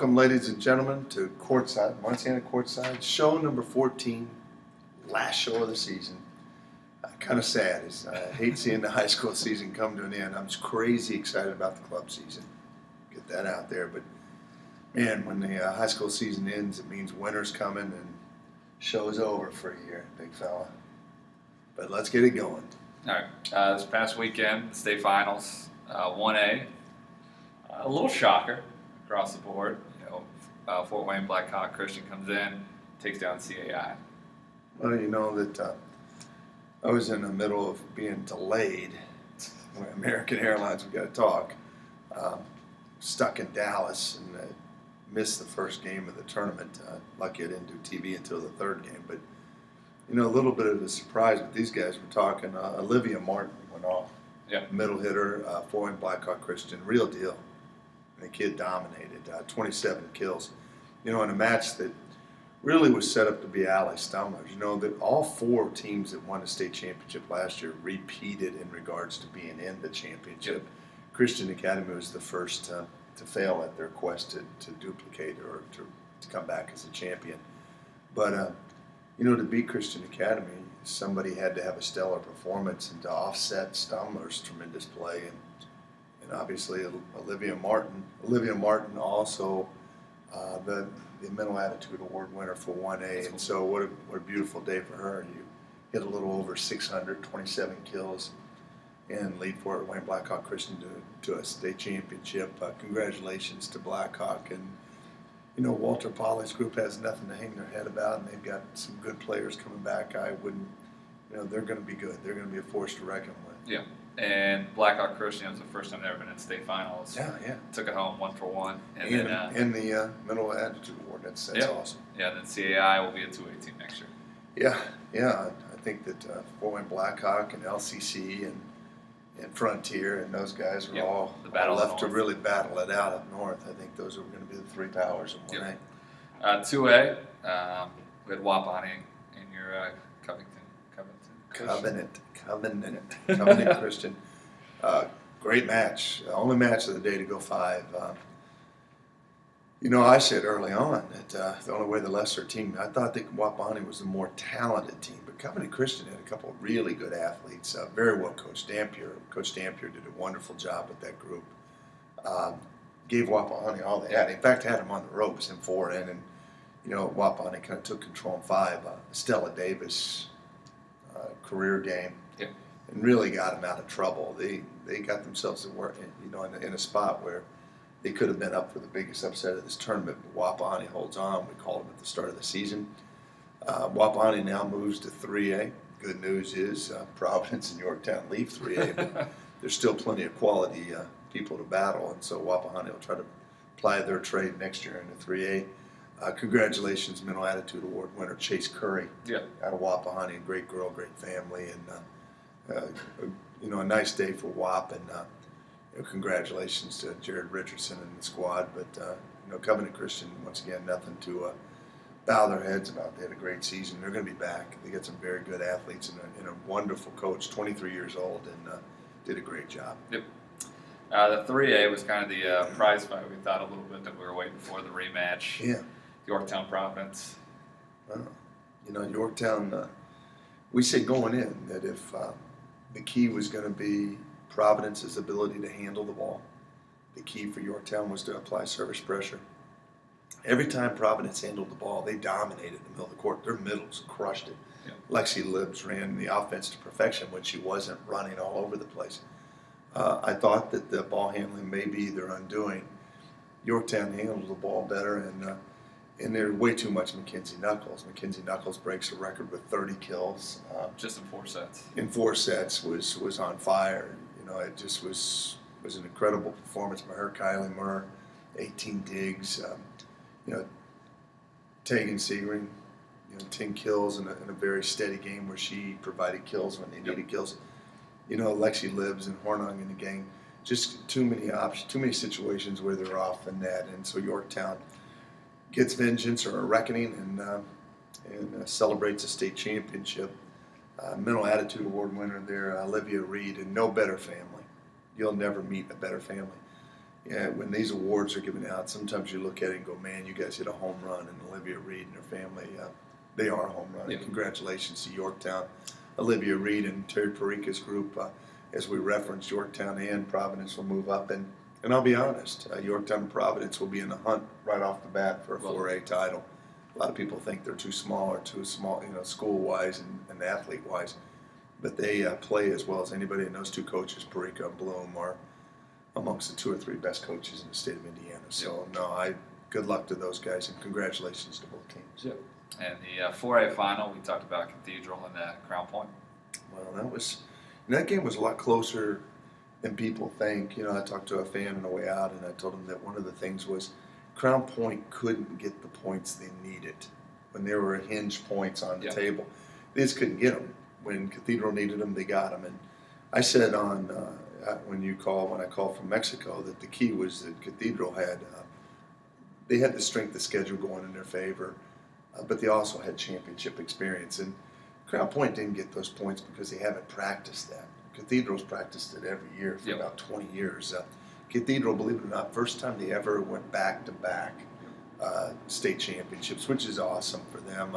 Welcome, ladies and gentlemen, to Courtside, Munciana Courtside, show number 14, last show of the season. Kind of sad. I hate seeing the high school season come to an end. I'm just crazy excited about the club season. Get that out there. But, man, when the high school season ends, it means winter's coming and show's over for a year, big fella. But let's get it going. All right. This past weekend, the state finals, 1A, a little shocker across the board. Fort Wayne BLACKHAWK Christian comes in, takes down CAI. Well, you know that I was in the middle of being delayed. American Airlines, we got to talk. Stuck in Dallas and missed the first game of the tournament. Lucky I didn't do TV until the third game. But, a little bit of a surprise with these guys. We're talking Olivia Martin went off. Yeah. Middle hitter, Fort Wayne BLACKHAWK Christian, real deal. The kid dominated, 27 kills. In a match that really was set up to be alley stumblers. That all four teams that won the state championship last year repeated in regards to being in the championship. Yep. Christian Academy was the first to fail at their quest to duplicate or to come back as a champion. But, to beat Christian Academy, somebody had to have a stellar performance, and to offset Stumler's tremendous play. And obviously Olivia Martin also the Mental Attitude Award winner for 1A. And so what a beautiful day for her. You hit a little over 627 kills and lead Fort Wayne BLACKHAWK Christian to a state championship. Congratulations to BLACKHAWK. And Walter Polly's group has nothing to hang their head about, and they've got some good players coming back. They're going to be good. They're going to be a force to reckon with. Yeah. And BLACKHAWK Christian was the first time they've ever been in state finals. Yeah. Took it home 1-for-1. And the Mental Attitude Award. That's awesome. Yeah, then CAI will be a 2A team next year. Yeah. I think that Fort Wayne BLACKHAWK and LCC and Frontier and those guys are all left to really battle it out up north. I think those are going to be the three powers of 1A. 2A, we had WAPAHANI in your Covenant Christian. Great match. Only match of the day to go 5. I said early on that the only way the lesser team, I thought that WAPAHANI was the more talented team, but Covenant Christian had a couple of really good athletes, very well coached. Coach Dampier did a wonderful job with that group. Gave WAPAHANI all they had. In fact, had them on the ropes in 4N, and WAPAHANI kind of took control in 5. Stella Davis career game, and really got them out of trouble. They got themselves in a spot where they could have been up for the biggest upset of this tournament, but WAPAHANI holds on. We called them at the start of the season. WAPAHANI now moves to 3A. Good news is Providence and Yorktown leave 3A, but there's still plenty of quality people to battle, and so WAPAHANI will try to apply their trade next year into 3A. Congratulations, Mental Attitude Award winner Chase Curry out of WAPAHANI. A great girl, great family, and a nice day for WAP. And congratulations to Jared Richardson and the squad. But Covenant Christian, once again, nothing to bow their heads about. They had a great season. They're going to be back. They got some very good athletes and a wonderful coach, 23 years old, and did a great job. Yep. The 3A was kind of the prize fight. We thought a little bit that we were waiting for the rematch. Yeah. Yorktown Providence. Yorktown, we said going in that if the key was going to be Providence's ability to handle the ball, the key for Yorktown was to apply service pressure. Every time Providence handled the ball, they dominated the middle of the court. Their middles crushed it. Yeah. Lexi Libbs ran the offense to perfection when she wasn't running all over the place. I thought that the ball handling may be their undoing. Yorktown handled the ball better, and there's way too much Mackenzie Knuckles. Mackenzie Knuckles breaks a record with 30 kills. Just in 4 sets. In 4 sets was on fire. It just was an incredible performance by her. Kylie Murr, 18 digs. Tegan Sebring, 10 kills in a very steady game where she provided kills when they needed kills. Lexi Libbs and Hornung and the gang, just too many options, too many situations where they're off the net, and so Yorktown gets vengeance or a reckoning and celebrates a state championship. Mental Attitude Award winner there, Olivia Reed, and no better family. You'll never meet a better family. Yeah, when these awards are given out, sometimes you look at it and go, man, you guys hit a home run. And Olivia Reed and her family, they are a home run. Yeah. Congratulations to Yorktown, Olivia Reed and Terry Perica's group. As we referenced, Yorktown and Providence will move up. And I'll be honest, Yorktown and Providence will be in the hunt right off the bat for a 4A title. A lot of people think they're too small, school-wise and athlete-wise. But they play as well as anybody, and those two coaches, Perica and Bloom, are amongst the 2 or 3 best coaches in the state of Indiana. So, good luck to those guys, and congratulations to both teams. Yep. And the 4A final, we talked about Cathedral and Crown Point. Well, that game was a lot closer than people think. I talked to a fan on the way out, and I told him that one of the things was Crown Point couldn't get the points they needed when there were hinge points on the table. They just couldn't get them. When Cathedral needed them, they got them. And I said when I called from Mexico, that the key was that Cathedral had the strength of schedule going in their favor, but they also had championship experience. And Crown Point didn't get those points because they haven't practiced that. Cathedral's practiced it every year for about 20 years. Cathedral, believe it or not, first time they ever went back-to-back state championships, which is awesome for them.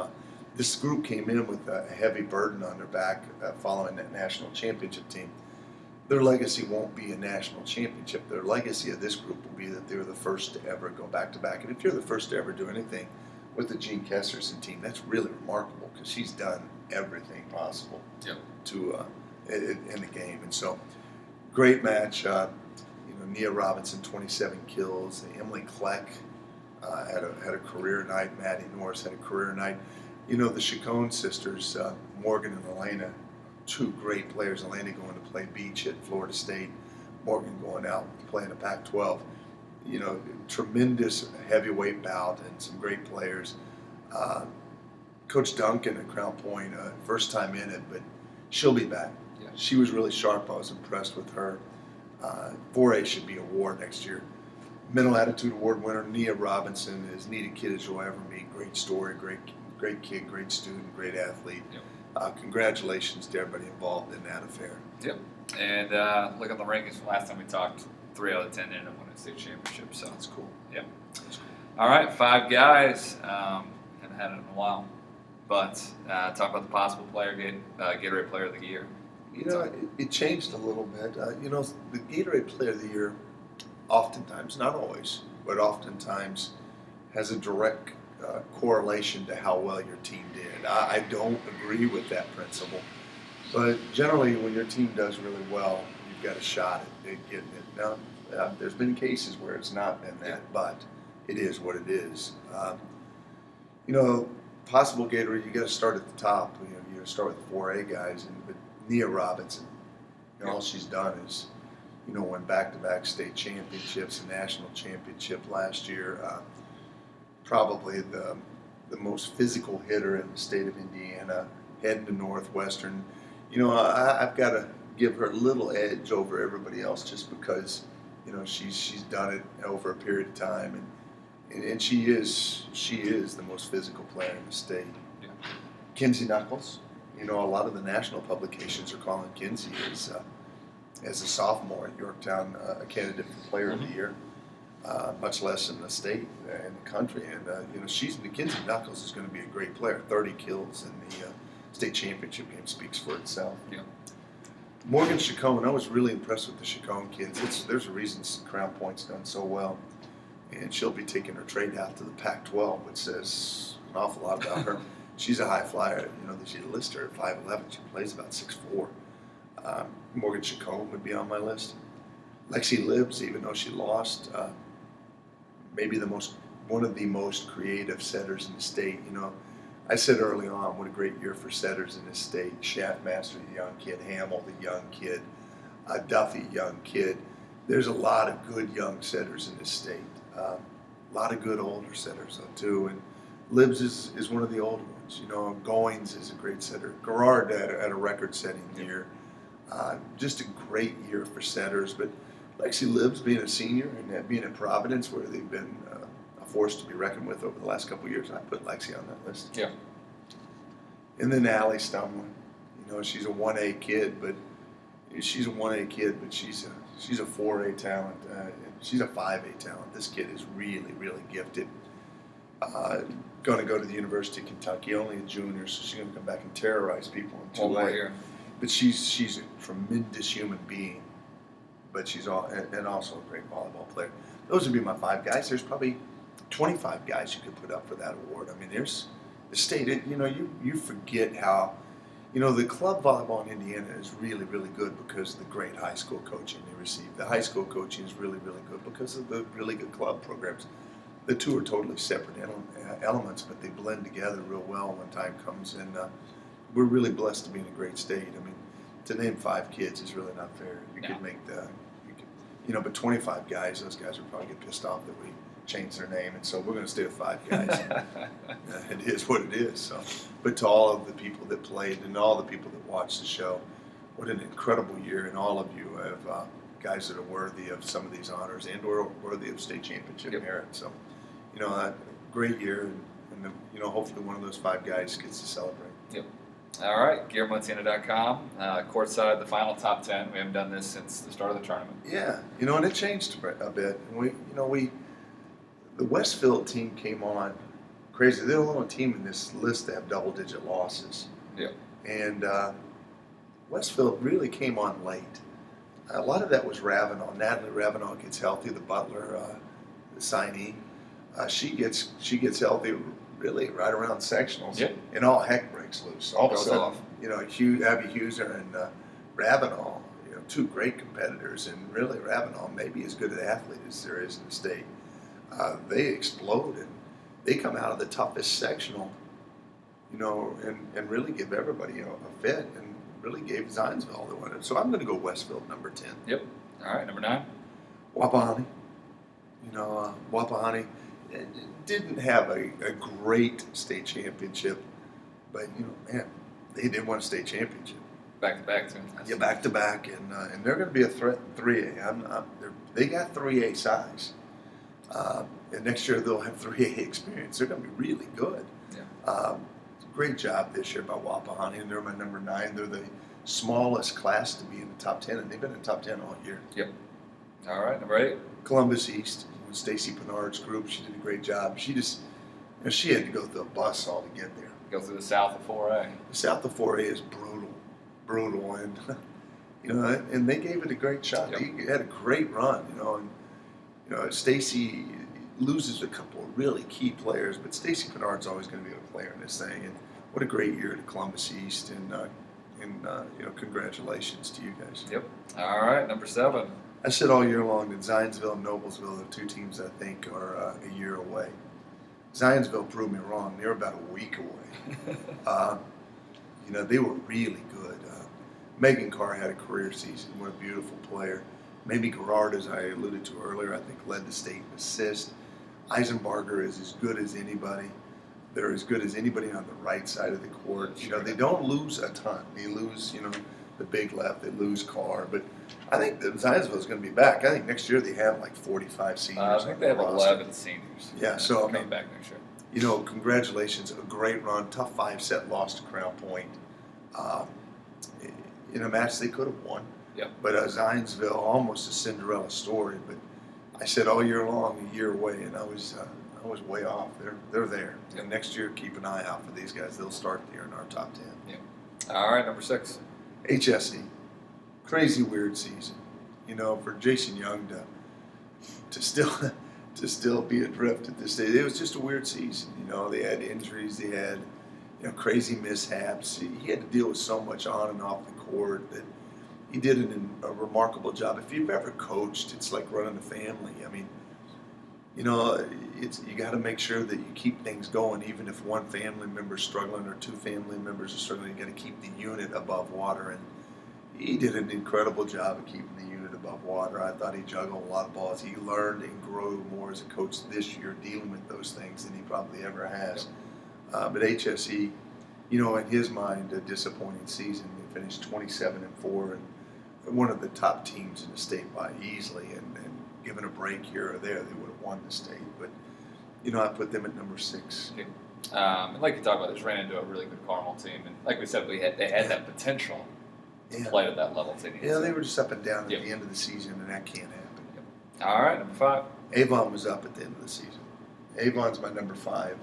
This group came in with a heavy burden on their back following that national championship team. Their legacy won't be a national championship. Their legacy of this group will be that they were the first to ever go back-to-back. And if you're the first to ever do anything with the Jean Kesterson team, that's really remarkable because she's done everything possible to in the game. And so, great match. Nia Robinson, 27 kills. Emily Kleck had a career night. Maddie Norris had a career night. The Chacon sisters, Morgan and Elena, 2 great players. Elena going to play beach at Florida State. Morgan going out playing the Pac-12. Tremendous heavyweight bout and some great players. Coach Duncan at Crown Point, first time in it, but she'll be back. Yeah. She was really sharp. I was impressed with her. 4A should be a war next year. Mental Attitude Award winner Nia Robinson, as neat a kid as you'll ever meet. Great story, great kid, great student, great athlete. Yep. Congratulations to everybody involved in that affair. Yep. And look at the rankings from last time we talked. 3 out of 10 ended up winning the state championship. So that's cool. Yep. That's cool. All right, 5 guys. Haven't had it in a while. But talk about the possible Gatorade Player of the Year. It changed a little bit. The Gatorade Player of the Year, oftentimes, not always, but oftentimes, has a direct correlation to how well your team did. I don't agree with that principle, but generally, when your team does really well, you've got a shot at getting it. Now, there's been cases where it's not been that, but it is what it is. Possible Gatorade, you got to start at the top. You got to start with the 4A guys, but Nia Robinson, all she's done is, won back-to-back state championships, a national championship last year. Probably the most physical hitter in the state of Indiana, heading to Northwestern. I've got to give her a little edge over everybody else just because, she's done it over a period of time, and she is the most physical player in the state. Yeah. Kinsey Knuckles. A lot of the national publications are calling Kinsey as a sophomore at Yorktown a candidate for Player of the Year, much less in the state and the country. And Kinsey Knuckles is going to be a great player. 30 kills in the state championship game speaks for itself. Yeah. Morgan Chacon, I was really impressed with the Chacon kids. There's a reason Crown Point's done so well, and she'll be taking her trade out to the Pac-12, which says an awful lot about her. She's a high flyer. She lists her at 5'11". She plays about 6'4". Morgan Chacon would be on my list. Lexi Libbs, even though she lost, maybe one of the most creative setters in the state. I said early on, what a great year for setters in this state. Shaftmaster, the young kid. Hamill, the young kid. Duffy, young kid. There's a lot of good young setters in this state. A lot of good older setters, though, too. And Libbs is one of the older ones. Goins is a great setter. Gerard had a record-setting year. Just a great year for setters. But Lexi Libbs, being a senior and being at Providence, where they've been a force to be reckoned with over the last couple of years, I put Lexi on that list. Yeah. And then Allie Stumlin. She's a 1A kid, but she's a 1A kid, but she's a 4A talent. And she's a 5A talent. This kid is really, really gifted. Going to go to the University of Kentucky, only a junior, so she's going to come back and terrorize people in 2A. 1 more year. But she's a tremendous human being. But she's and also a great volleyball player. Those would be my 5 guys. There's probably 25 guys you could put up for that award. I mean, there's the state. You forget how, the club volleyball in Indiana is really, really good because of the great high school coaching they receive. The high school coaching is really, really good because of the really good club programs. The two are totally separate elements, but they blend together real well when time comes. And we're really blessed to be in a great state. I mean, to name 5 kids is really not fair. You could make but 25 guys, those guys would probably get pissed off that we changed their name. And so we're going to stay with 5 guys. It is what it is. So, but to all of the people that played and all the people that watched the show, what an incredible year. And all of you have guys that are worthy of some of these honors and or worthy of state championship merit. So, great year, and hopefully one of those 5 guys gets to celebrate. Yep. All right, GaryMunciana.com, courtside, the final top 10. We haven't done this since the start of the tournament. Yeah, and it changed a bit. And the Westfield team came on crazy. They're the only team in this list that have double-digit losses. Yeah. And Westfield really came on late. A lot of that was Ravenel. Natalie Ravenel gets healthy, the Butler, the signee. She gets healthy really right around sectionals, and all heck breaks loose. All of a sudden, Abby Huser and Ravenel, 2 great competitors, and really Ravenel may be as good an athlete as there is in the state. They explode, and they come out of the toughest sectional, and really give everybody a fit, and really gave Zionsville the winner. So I'm going to go Westfield number 10. Yep. All right, number 9. Wapahani. Wapahani didn't have a great state championship, but they did win a state championship. Back to back, too. Yeah, back to back, and they're going to be a threat in 3A. They got 3A size, and next year they'll have 3A experience. They're going to be really good. Yeah. Great job this year by Wapahani, and they're my number 9. They're the smallest class to be in the top 10, and they've been in the top 10 all year. Yep. All right, number 8. Columbus East. Stacy Pinard's group, she did a great job. She just, she had to go through a bus all to get there. Go through the south of 4A. The south of 4A is brutal, and and they gave it a great shot. Yep. They had a great run, and Stacy loses a couple of really key players, but Stacy Pinard's always going to be a player in this thing. And what a great year to Columbus East, and congratulations to you guys. Yep. All right, number 7. I said all year long that Zionsville and Noblesville are 2 teams I think are a year away. Zionsville proved me wrong. They were about a week away. They were really good. Megan Carr had a career season. What a beautiful player. Maybe Gerard, as I alluded to earlier, I think led the state in assists. Eisenbarger is as good as anybody. They're as good as anybody on the right side of the court. They don't lose a ton. They lose, the big left. They lose Carr, but I think that Zionsville is going to be back. I think next year they have like 45 seniors. I think they have 11 seniors. Yeah, so coming back next year. Congratulations. A great run. Tough 5-set loss to Crown Point. In a match they could have won. Yep. But Zionsville, almost a Cinderella story. But I said all year long, a year away, and I was way off. They're there. Yep. And next year, keep an eye out for these guys. They'll start the year in our top 10. Yep. All right, number 6. HSE. Crazy weird season. For Jason Young to still be adrift at this stage. It was just a weird season. They had injuries, they had crazy mishaps. He had to deal with so much on and off the court that he did a remarkable job. If you've ever coached, it's like running a family. I mean, you got to make sure that you keep things going, even if one family member's struggling or 2 family members are struggling. You got to keep the unit above water, and he did an incredible job of keeping the unit above water. I thought he juggled a lot of balls. He learned and grew more as a coach this year, dealing with those things than he probably ever has. But HSE, in his mind, a disappointing season. They finished 27-4, and one of the top teams in the state by easily. And given a break here or there, they would have won the state. But I put them at number 6. Yeah. And like you talked about, they just ran into a really good Carmel team, and like we said, they had that potential. Yeah. played at that level if they needed Yeah, to. they were just up and down at Yep. the end of the season, and that can't happen. All right, number 5. Avon was up at the end of the season. Avon's my number 5.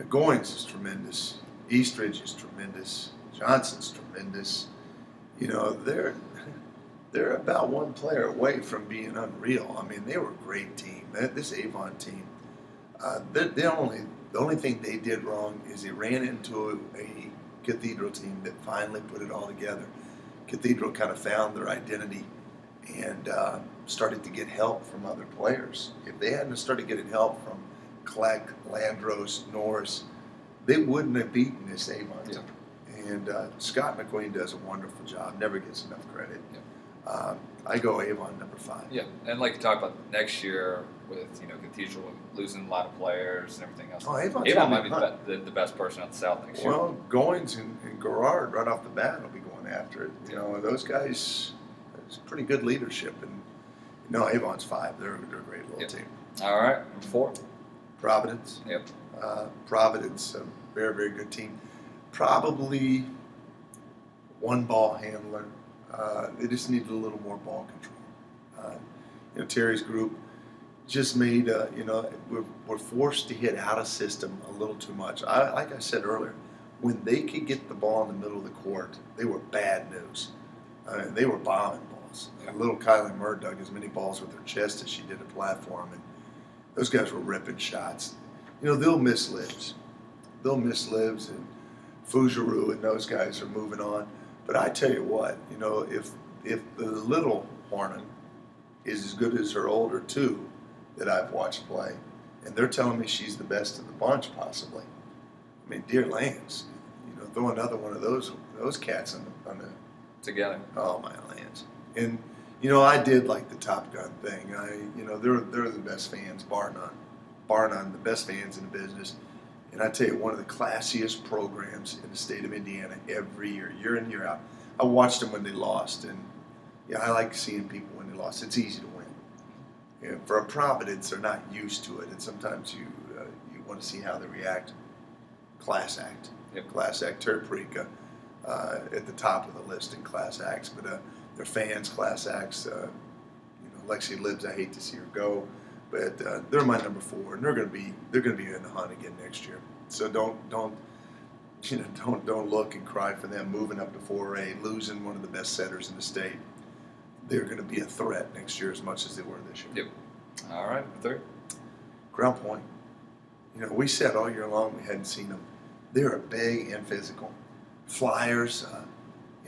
Goins is tremendous. Eastridge is tremendous. Johnson's tremendous. You know, they're about one player away from being unreal. I mean, they were a great team. This Avon team, the only thing they did wrong is they ran into a Cathedral team that finally put it all together. Cathedral kind of found their identity and started to get help from other players. If they hadn't started getting help from Kleck, Landros, Norris, they wouldn't have beaten this Avon team. And Scott McQueen does a wonderful job, never gets enough credit. I go Avon number 5. Yeah, and like you talked about next year with Cathedral losing a lot of players and everything else. Oh, Avon's Avon gonna might be the best person out the South next year. Well, Goins and Garrard right off the bat will be going after it. You know, those guys, it's pretty good leadership. And Avon's 5. They're a great little team. All right, number 4. Providence. Yep. Providence, a very, very good team. Probably one ball handler. They just needed a little more ball control. Terry's group just made, we're forced to hit out of system a little too much. Like I said earlier, when they could get the ball in the middle of the court, they were bad news. They were bombing balls. And little Kylie Murr dug as many balls with her chest as she did a platform, and those guys were ripping shots. They'll miss Libs. They'll miss Libs, and Fougeroux and those guys are moving on. But I tell you what, if the little Hornan is as good as her older 2 that I've watched play, and they're telling me she's the best of the bunch possibly. I mean, dear lands, throw another one of those cats on the Together. Oh my lands. And I did like the Top Gun thing. They're the best fans, bar none, the best fans in the business. And I tell you, one of the classiest programs in the state of Indiana every year in, year out. I watched them when they lost, and I like seeing people when they lost. It's easy to win. For a Providence, they're not used to it, and sometimes you want to see how they react. Class act. Yep. Class act. Terry Perica at the top of the list in class acts, but their fans, class acts. Lexi Libs, I hate to see her go. But they're my number 4, and they're going to be in the hunt again next year. So don't look and cry for them moving up to 4A, losing one of the best setters in the state. They're going to be a threat next year as much as they were this year. Yep. All right, number 3. Crown Point. We said all year long we hadn't seen them. They're big and physical. Flyers.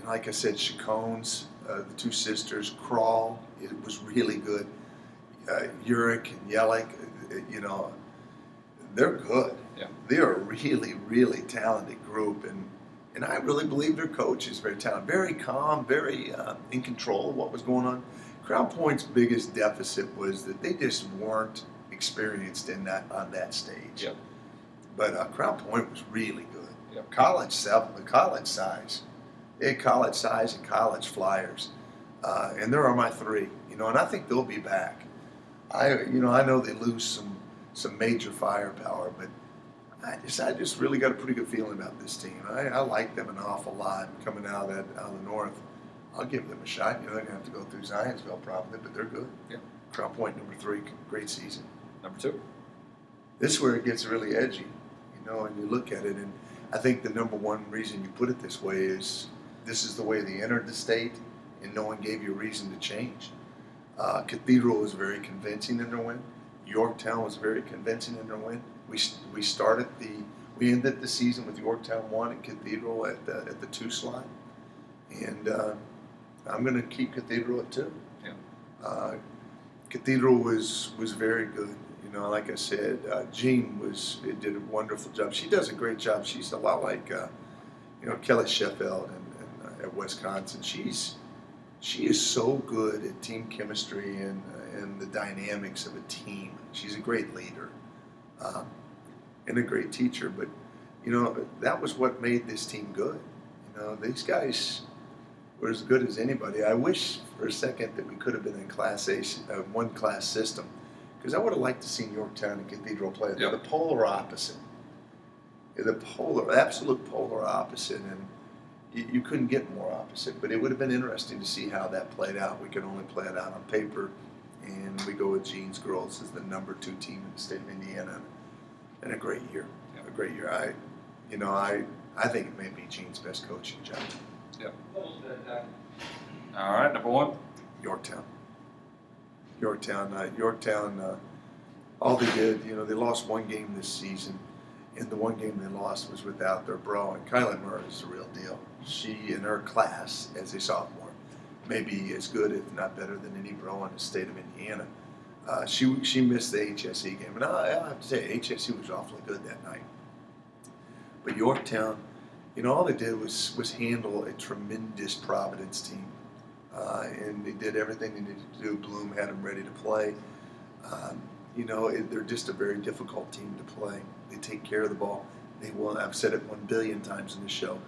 Like I said, Chacones, the 2 sisters, Crawl. It was really good. Uric and Yellick, they're good. Yeah. They're a really, really talented group, and I really believe their coach is very talented, very calm, very in control of what was going on. Crown Point's biggest deficit was that they just weren't experienced on that stage. Yep. But Crown Point was really good. Yep. College size. They had college size and college flyers, and there are my 3. And I think they'll be back. I know they lose some major firepower, but I just really got a pretty good feeling about this team. I like them an awful lot coming out of the north. I'll give them a shot. They're going to have to go through Zionsville probably, but they're good. Yeah. Crown Point number 3, great season. Number 2. This is where it gets really edgy, and you look at it, and I think the number 1 reason you put it this way is this is the way they entered the state, and no one gave you a reason to change. Cathedral was very convincing in their win. Yorktown was very convincing in their win. We ended the season with Yorktown 1 and Cathedral at the 2 slot, and I'm going to keep Cathedral at 2. Yeah. Cathedral was very good. Like I said, Jean did a wonderful job. She does a great job. She's a lot like Kelly Sheffield and at Wisconsin. She is so good at team chemistry and the dynamics of a team. She's a great leader and a great teacher. But that was what made this team good. These guys were as good as anybody. I wish for a second that we could have been in Class A, one class system, because I would have liked to see Yorktown and Cathedral play. They're the polar opposite. They're the absolute polar opposite. And you couldn't get more opposite. But it would have been interesting to see how that played out. We could only play it out on paper, and we go with Gene's girls as the #2 team in the state of Indiana, and a great year. A great year. I think it may be Gene's best coaching job. Yep. All right, #1. Yorktown. Yorktown. All they did, they lost one game this season, and the one game they lost was without their bro. And Kylie Murray is the real deal. She, in her class as a sophomore, may be as good, if not better, than any bro in the state of Indiana. She missed the HSE game, and I have to say, HSE was awfully good that night. But Yorktown, all they did was handle a tremendous Providence team, and they did everything they needed to do. Bloom had them ready to play. They're just a very difficult team to play. They take care of the ball. I've said it 1 billion times in the show.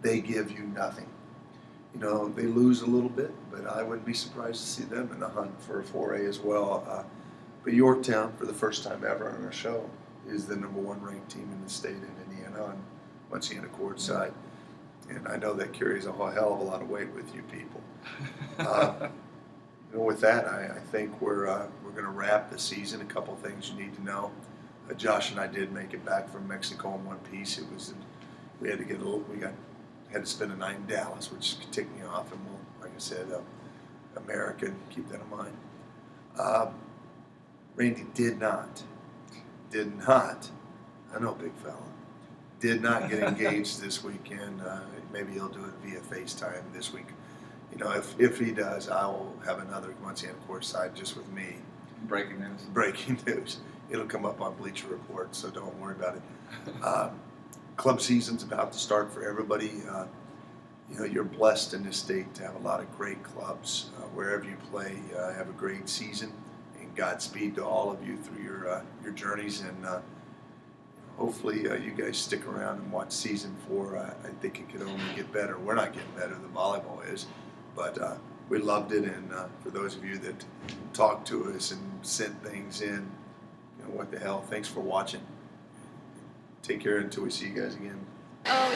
They give you nothing. They lose a little bit, but I wouldn't be surprised to see them in the hunt for a 4A as well. But Yorktown, for the first time ever on our show, is the #1 ranked team in the state in Indiana on Munciana Courtside. And I know that carries a whole hell of a lot of weight with you people. With that, I think we're going to wrap the season. A couple things you need to know. Josh and I did make it back from Mexico in one piece. We had to spend a night in Dallas, which could tick me off, and we'll, like I said, American, keep that in mind. Randy did not, I know, big fella, did not get engaged this weekend. Maybe he'll do it via FaceTime this week. If he does, I will have another Munciana Courtside just with me. Breaking news. Breaking news. It'll come up on Bleacher Report, so don't worry about it. Club season's about to start for everybody. You're blessed in this state to have a lot of great clubs. Wherever you play, have a great season, and Godspeed to all of you through your journeys. And hopefully you guys stick around and watch season 4. I think it could only get better. We're not getting better. The volleyball is. But we loved it, and for those of you that talked to us and sent things in, what the hell, thanks for watching. Take care until we see you guys again. Oh,